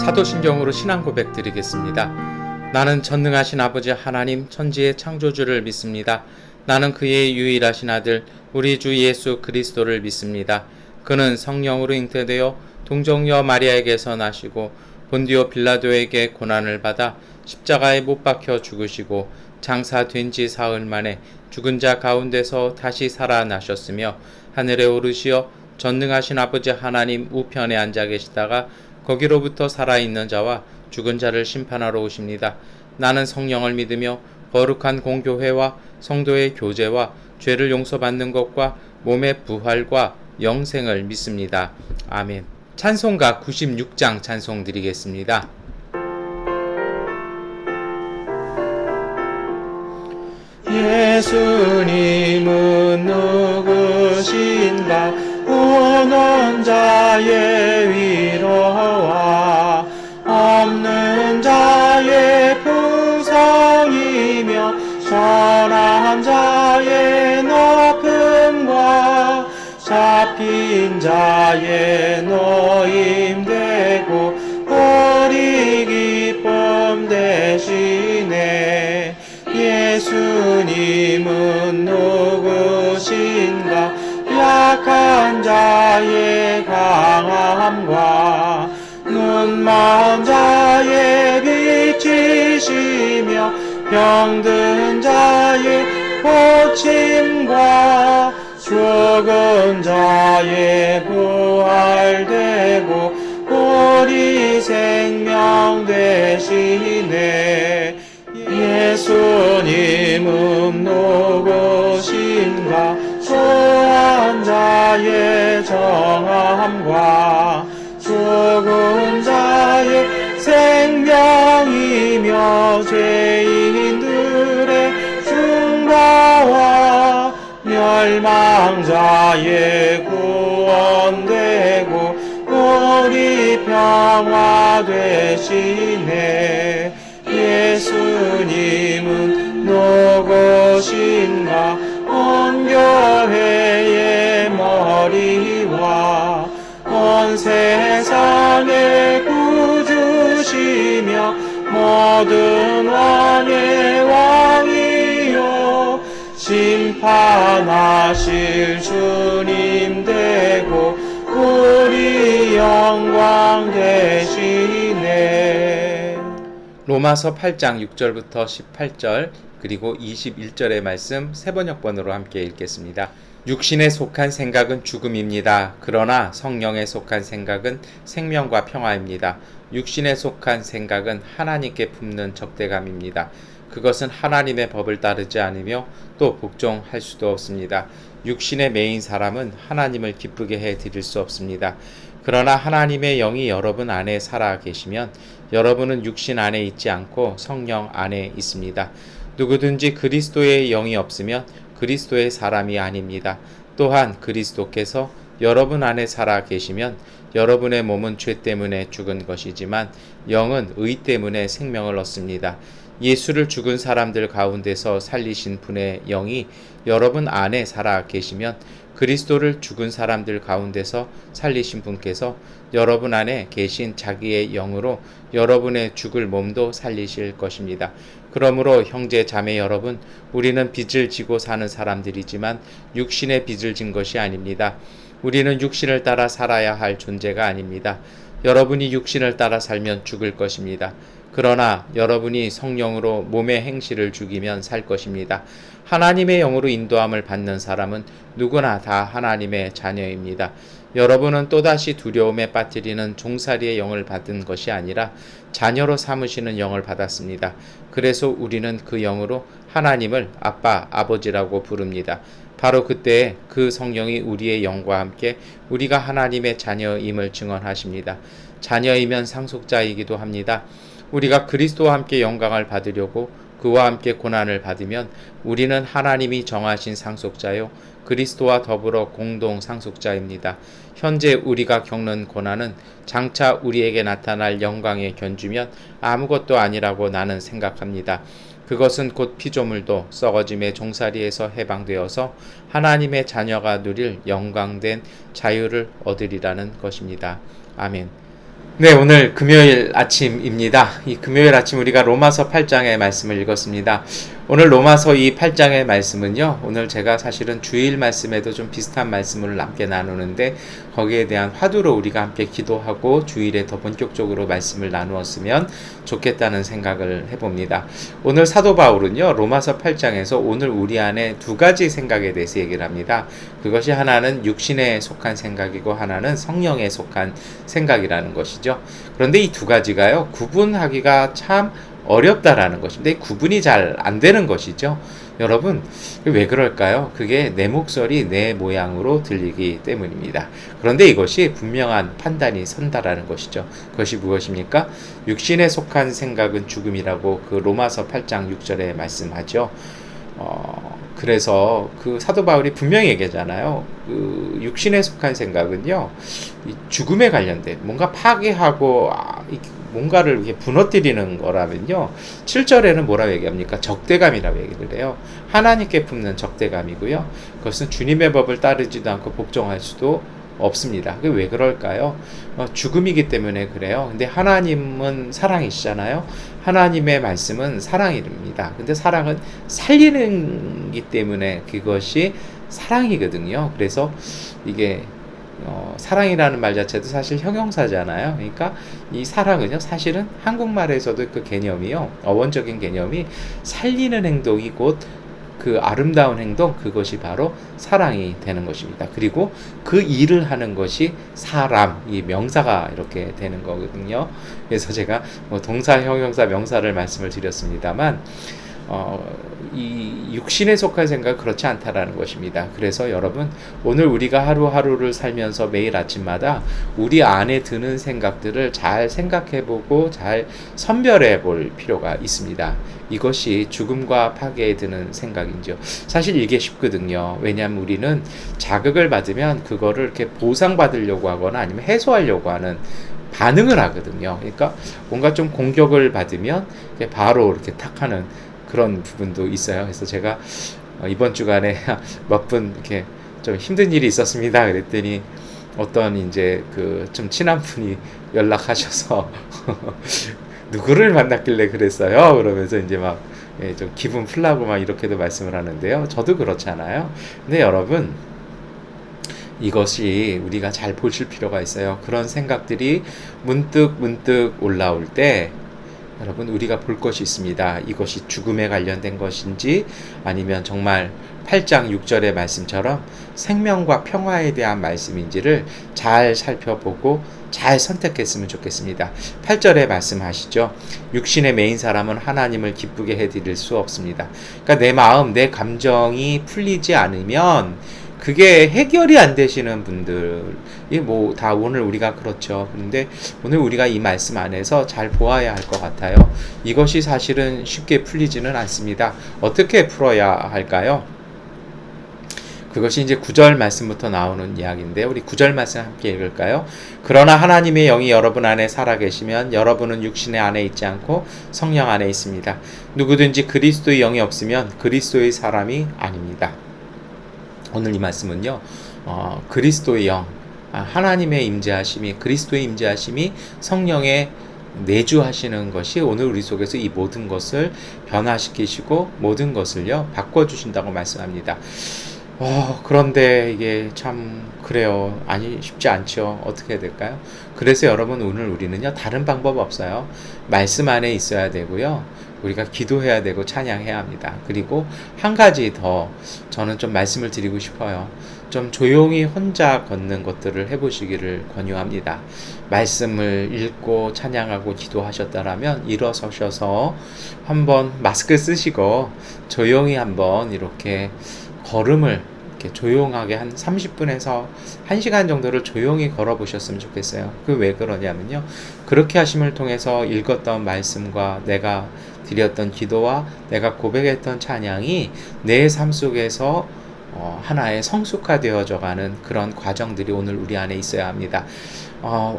사도신경으로 신앙 고백 드리겠습니다. 나는 전능하신 아버지 하나님 천지의 창조주를 믿습니다. 나는 그의 유일하신 아들 우리 주 예수 그리스도를 믿습니다. 그는 성령으로 잉태되어 동정녀 마리아에게서 나시고 본디오 빌라도에게 고난을 받아 십자가에 못 박혀 죽으시고 장사된 지 사흘 만에 죽은 자 가운데서 다시 살아나셨으며 하늘에 오르시어 전능하신 아버지 하나님 우편에 앉아 계시다가 거기로부터 살아있는 자와 죽은 자를 심판하러 오십니다. 나는 성령을 믿으며 거룩한 공교회와 성도의 교제와 죄를 용서받는 것과 몸의 부활과 영생을 믿습니다. 아멘. 찬송가 96장 찬송 드리겠습니다. 예수님은 누구신가? 우는 자의 위로와 없는 자의 풍성이며 선한 자의 높음과 잡힌 자의 노임되고 우리 기쁨 되시네. 예수님은 누구신가? 약한 자의 강함과 눈먼 자의 빛이시며 병든 자의 고침과 죽은 자의 부활되고 우리 생명 되시네. 예수님은 누구신가? 소한 자의 정함과 죽은 자의 생명이며 죄인들의 중보와 멸망자의 구원되고 우리 평화 되시네. 예수님은 누구신가? 온 교회의 머리와 온 세상의 구주시며 모든 왕의 왕이요 심판하실 주님 되고 우리 영광 되시네. 로마서 8장 6절부터 18절 그리고 21절의 말씀 세번역번으로 함께 읽겠습니다. 육신에 속한 생각은 죽음입니다. 그러나 성령에 속한 생각은 생명과 평화입니다. 육신에 속한 생각은 하나님께 품는 적대감입니다. 그것은 하나님의 법을 따르지 않으며 또 복종할 수도 없습니다. 육신의 매인 사람은 하나님을 기쁘게 해 드릴 수 없습니다. 그러나 하나님의 영이 여러분 안에 살아 계시면 여러분은 육신 안에 있지 않고 성령 안에 있습니다. 누구든지 그리스도의 영이 없으면 그리스도의 사람이 아닙니다. 또한 그리스도께서 여러분 안에 살아 계시면 여러분의 몸은 죄 때문에 죽은 것이지만 영은 의 때문에 생명을 얻습니다. 예수를 죽은 사람들 가운데서 살리신 분의 영이 여러분 안에 살아 계시면 그리스도를 죽은 사람들 가운데서 살리신 분께서 여러분 안에 계신 자기의 영으로 여러분의 죽을 몸도 살리실 것입니다. 그러므로 형제 자매 여러분, 우리는 빚을 지고 사는 사람들이지만 육신의 빚을 진 것이 아닙니다. 우리는 육신을 따라 살아야 할 존재가 아닙니다. 여러분이 육신을 따라 살면 죽을 것입니다. 그러나 여러분이 성령으로 몸의 행실을 죽이면 살 것입니다. 하나님의 영으로 인도함을 받는 사람은 누구나 다 하나님의 자녀입니다. 여러분은 또다시 두려움에 빠뜨리는 종살이의 영을 받은 것이 아니라 자녀로 삼으시는 영을 받았습니다. 그래서 우리는 그 영으로 하나님을 아빠, 아버지라고 부릅니다. 바로 그때에 그 성령이 우리의 영과 함께 우리가 하나님의 자녀임을 증언하십니다. 자녀이면 상속자이기도 합니다. 우리가 그리스도와 함께 영광을 받으려고 그와 함께 고난을 받으면 우리는 하나님이 정하신 상속자요 그리스도와 더불어 공동 상속자입니다. 현재 우리가 겪는 고난은 장차 우리에게 나타날 영광에 견주면 아무것도 아니라고 나는 생각합니다. 그것은 곧 피조물도 썩어짐의 종살이에서 해방되어서 하나님의 자녀가 누릴 영광된 자유를 얻으리라는 것입니다. 아멘. 네, 오늘 금요일 아침입니다. 이 금요일 아침 우리가 로마서 8장의 말씀을 읽었습니다. 오늘 로마서 이 8장의 말씀은요, 오늘 제가 사실은 주일 말씀에도 좀 비슷한 말씀을 함께 나누는데 거기에 대한 화두로 우리가 함께 기도하고 주일에 더 본격적으로 말씀을 나누었으면 좋겠다는 생각을 해봅니다. 오늘 사도 바울은요, 로마서 8장에서 오늘 우리 안에 두 가지 생각에 대해서 얘기를 합니다. 그것이 하나는 육신에 속한 생각이고 하나는 성령에 속한 생각이라는 것이죠. 그런데 이 두 가지가요, 구분하기가 참 어렵다라는 것인데 구분이 잘 안 되는 것이죠. 여러분, 왜 그럴까요? 그게 내 목소리, 내 모양으로 들리기 때문입니다. 그런데 이것이 분명한 판단이 선다라는 것이죠. 그것이 무엇입니까? 육신에 속한 생각은 죽음이라고 그 로마서 8장 6절에 말씀하죠. 그래서 그 사도 바울이 분명히 얘기하잖아요. 그 육신에 속한 생각은요, 이 죽음에 관련된 뭔가 파괴하고 뭔가를 이렇게 무너뜨리는 거라면요, 7절에는 뭐라고 얘기합니까? 적대감이라고 얘기를 해요. 하나님께 품는 적대감이고요. 그것은 주님의 법을 따르지도 않고 복종할 수도 없습니다. 그게 왜 그럴까요? 죽음이기 때문에 그래요. 근데 하나님은 사랑이시잖아요. 하나님의 말씀은 사랑입니다. 근데 사랑은 살리는 기 때문에 그것이 사랑이거든요. 그래서 이게 사랑이라는 말 자체도 사실 형용사잖아요. 그러니까 이 사랑은요, 사실은 한국말에서도 그 개념이요, 어원적인 개념이 살리는 행동이 곧 그 아름다운 행동, 그것이 바로 사랑이 되는 것입니다. 그리고 그 일을 하는 것이 사람, 이 명사가 이렇게 되는 거거든요. 그래서 제가 동사, 형용사, 명사를 말씀을 드렸습니다만 이 육신에 속한 생각은 그렇지 않다라는 것입니다. 그래서 여러분, 오늘 우리가 하루하루를 살면서 매일 아침마다 우리 안에 드는 생각들을 잘 생각해보고 잘 선별해 볼 필요가 있습니다. 이것이 죽음과 파괴에 드는 생각이죠. 사실 이게 쉽거든요. 왜냐하면 우리는 자극을 받으면 그거를 이렇게 보상받으려고 하거나 아니면 해소하려고 하는 반응을 하거든요. 그러니까 뭔가 좀 공격을 받으면 바로 이렇게 탁 하는 그런 부분도 있어요. 그래서 제가 이번 주간에 몇 분 이렇게 좀 힘든 일이 있었습니다. 그랬더니 어떤 이제 그 좀 친한 분이 연락하셔서 누구를 만났길래 그랬어요. 그러면서 이제 막 좀 기분 풀라고 막 이렇게도 말씀을 하는데요. 저도 그렇잖아요. 근데 여러분, 이것이 우리가 잘 보실 필요가 있어요. 그런 생각들이 문득 올라올 때 여러분, 우리가 볼 것이 있습니다. 이것이 죽음에 관련된 것인지 아니면 정말 8장 6절의 말씀처럼 생명과 평화에 대한 말씀인지를 잘 살펴보고 잘 선택했으면 좋겠습니다. 8절에 말씀하시죠. 육신의 메인 사람은 하나님을 기쁘게 해드릴 수 없습니다. 그러니까 내 마음, 내 감정이 풀리지 않으면 그게 해결이 안 되시는 분들이 뭐 다 오늘 우리가 그렇죠. 그런데 오늘 우리가 이 말씀 안에서 잘 보아야 할 것 같아요. 이것이 사실은 쉽게 풀리지는 않습니다. 어떻게 풀어야 할까요? 그것이 이제 9절 말씀부터 나오는 이야기인데 우리 9절 말씀 함께 읽을까요? 그러나 하나님의 영이 여러분 안에 살아계시면 여러분은 육신의 안에 있지 않고 성령 안에 있습니다. 누구든지 그리스도의 영이 없으면 그리스도의 사람이 아닙니다. 오늘 이 말씀은요, 그리스도의 영, 하나님의 임재하심이, 그리스도의 임재하심이 성령의 내주하시는 것이 오늘 우리 속에서 이 모든 것을 변화시키시고 모든 것을요 바꿔주신다고 말씀합니다. 그런데 이게 참 그래요. 아니, 쉽지 않죠. 어떻게 해야 될까요? 그래서 여러분, 오늘 우리는요, 다른 방법 없어요. 말씀 안에 있어야 되고요. 우리가 기도해야 되고 찬양해야 합니다. 그리고 한 가지 더 저는 좀 말씀을 드리고 싶어요. 좀 조용히 혼자 걷는 것들을 해보시기를 권유합니다. 말씀을 읽고 찬양하고 기도하셨다라면 일어서셔서 한번 마스크 쓰시고 조용히 한번 이렇게 걸음을 이렇게 조용하게 한 30분에서 1시간 정도를 조용히 걸어보셨으면 좋겠어요. 그 왜 그러냐면요, 그렇게 하심을 통해서 읽었던 말씀과 내가 드렸던 기도와 내가 고백했던 찬양이 내 삶 속에서 하나의 성숙화되어져 가는 그런 과정들이 오늘 우리 안에 있어야 합니다.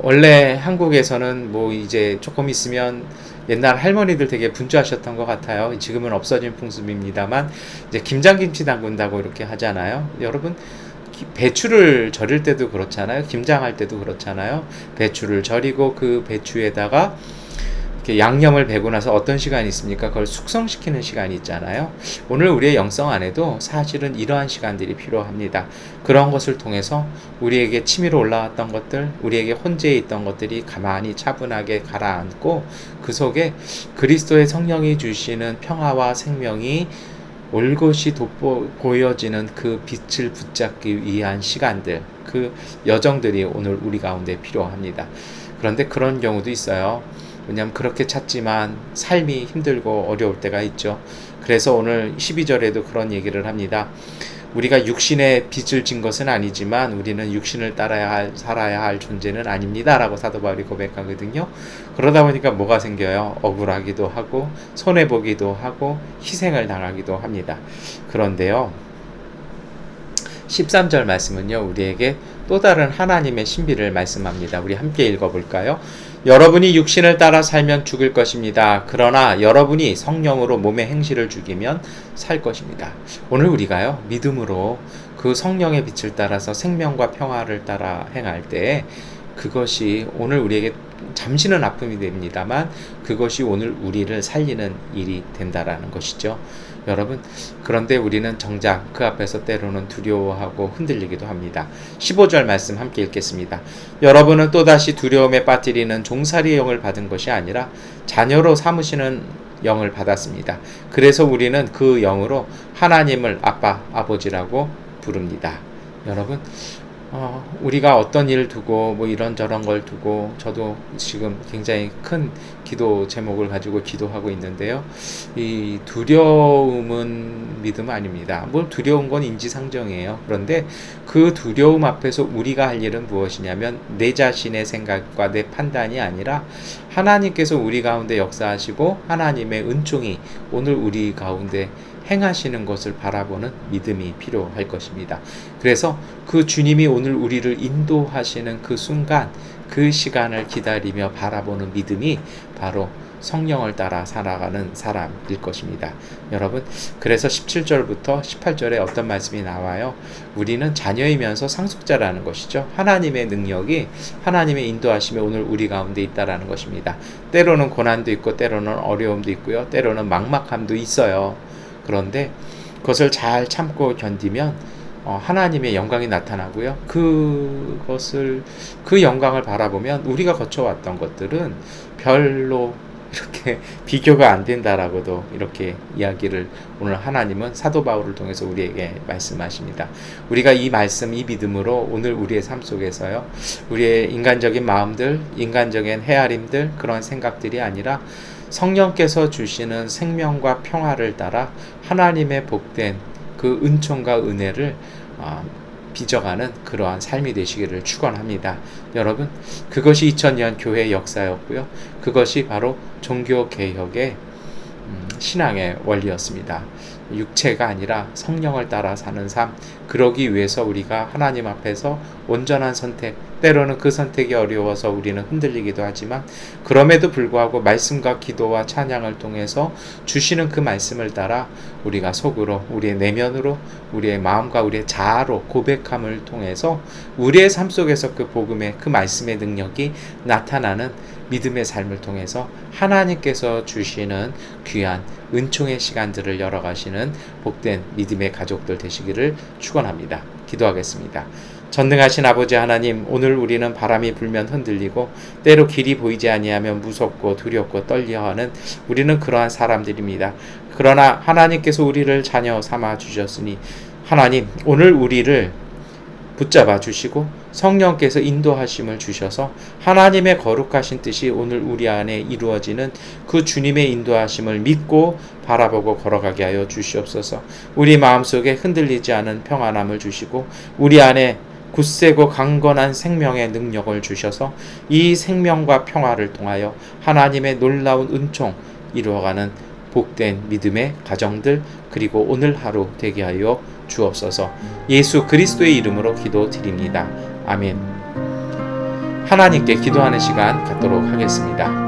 원래 한국에서는 뭐 이제 조금 있으면 옛날 할머니들 되게 분주하셨던 것 같아요. 지금은 없어진 풍습입니다만 이제 김장김치 담근다고 이렇게 하잖아요. 여러분, 배추를 절일 때도 그렇잖아요. 김장할 때도 그렇잖아요. 배추를 절이고 그 배추에다가 이렇게 양념을 배고 나서 어떤 시간이 있습니까? 그걸 숙성시키는 시간이 있잖아요. 오늘 우리의 영성 안에도 사실은 이러한 시간들이 필요합니다. 그런 것을 통해서 우리에게 치밀어 올라왔던 것들, 우리에게 혼재해 있던 것들이 가만히 차분하게 가라앉고 그 속에 그리스도의 성령이 주시는 평화와 생명이 올곧이 보여지는 그 빛을 붙잡기 위한 시간들, 그 여정들이 오늘 우리 가운데 필요합니다. 그런데 그런 경우도 있어요. 왜냐하면 그렇게 찾지만 삶이 힘들고 어려울 때가 있죠. 그래서 오늘 12절에도 그런 얘기를 합니다. 우리가 육신의 빚을 진 것은 아니지만 우리는 육신을 살아야 할 존재는 아닙니다 라고 사도 바울이 고백하거든요. 그러다 보니까 뭐가 생겨요? 억울하기도 하고 손해보기도 하고 희생을 당하기도 합니다. 그런데요, 13절 말씀은요, 우리에게 또 다른 하나님의 신비를 말씀합니다. 우리 함께 읽어볼까요? 여러분이 육신을 따라 살면 죽을 것입니다. 그러나 여러분이 성령으로 몸의 행실을 죽이면 살 것입니다. 오늘 우리가요, 믿음으로 그 성령의 빛을 따라서 생명과 평화를 따라 행할 때 그것이 오늘 우리에게 잠시는 아픔이 됩니다만 그것이 오늘 우리를 살리는 일이 된다라는 것이죠. 여러분, 그런데 우리는 정작 그 앞에서 때로는 두려워하고 흔들리기도 합니다. 15절 말씀 함께 읽겠습니다. 여러분은 또다시 두려움에 빠뜨리는 종살이의 영을 받은 것이 아니라 자녀로 삼으시는 영을 받았습니다. 그래서 우리는 그 영으로 하나님을 아빠, 아버지라고 부릅니다. 여러분, 우리가 어떤 일을 두고 뭐 이런저런 걸 두고 저도 지금 굉장히 큰 기도 제목을 가지고 기도하고 있는데요. 이 두려움은 믿음 아닙니다. 뭘 두려운 건 인지상정이에요. 그런데 그 두려움 앞에서 우리가 할 일은 무엇이냐면 내 자신의 생각과 내 판단이 아니라 하나님께서 우리 가운데 역사하시고 하나님의 은총이 오늘 우리 가운데 행하시는 것을 바라보는 믿음이 필요할 것입니다. 그래서 그 주님이 오늘 우리를 인도하시는 그 순간, 그 시간을 기다리며 바라보는 믿음이 바로 성령을 따라 살아가는 사람일 것입니다. 여러분, 그래서 17절부터 18절에 어떤 말씀이 나와요? 우리는 자녀이면서 상속자라는 것이죠. 하나님의 능력이, 하나님의 인도하심이 오늘 우리 가운데 있다라는 것입니다. 때로는 고난도 있고 때로는 어려움도 있고요. 때로는 막막함도 있어요. 그런데 그것을 잘 참고 견디면 하나님의 영광이 나타나고요. 그 영광을 바라보면 우리가 거쳐왔던 것들은 별로 이렇게 비교가 안 된다라고도 이렇게 이야기를 오늘 하나님은 사도 바울을 통해서 우리에게 말씀하십니다. 우리가 이 말씀, 이 믿음으로 오늘 우리의 삶 속에서요, 우리의 인간적인 마음들, 인간적인 헤아림들, 그런 생각들이 아니라 성령께서 주시는 생명과 평화를 따라 하나님의 복된 그 은총과 은혜를 빚어가는 그러한 삶이 되시기를 축원합니다. 여러분, 그것이 2000년 교회의 역사였고요. 그것이 바로 종교개혁의 신앙의 원리였습니다. 육체가 아니라 성령을 따라 사는 삶, 그러기 위해서 우리가 하나님 앞에서 온전한 선택, 때로는 그 선택이 어려워서 우리는 흔들리기도 하지만 그럼에도 불구하고 말씀과 기도와 찬양을 통해서 주시는 그 말씀을 따라 우리가 속으로, 우리의 내면으로, 우리의 마음과 우리의 자아로 고백함을 통해서 우리의 삶 속에서 그 복음의, 그 말씀의 능력이 나타나는 믿음의 삶을 통해서 하나님께서 주시는 귀한 은총의 시간들을 열어가시는 복된 믿음의 가족들 되시기를 축원합니다. 기도하겠습니다. 전능하신 아버지 하나님, 오늘 우리는 바람이 불면 흔들리고 때로 길이 보이지 아니하면 무섭고 두렵고 떨려하는 우리는 그러한 사람들입니다. 그러나 하나님께서 우리를 자녀 삼아 주셨으니 하나님, 오늘 우리를 붙잡아 주시고 성령께서 인도하심을 주셔서 하나님의 거룩하신 뜻이 오늘 우리 안에 이루어지는 그 주님의 인도하심을 믿고 바라보고 걸어가게 하여 주시옵소서. 우리 마음속에 흔들리지 않은 평안함을 주시고 우리 안에 굳세고 강건한 생명의 능력을 주셔서 이 생명과 평화를 통하여 하나님의 놀라운 은총 이루어가는 복된 믿음의 가정들, 그리고 오늘 하루 되게 하여 주옵소서. 예수 그리스도의 이름으로 기도드립니다. 아멘. 하나님께 기도하는 시간 갖도록 하겠습니다.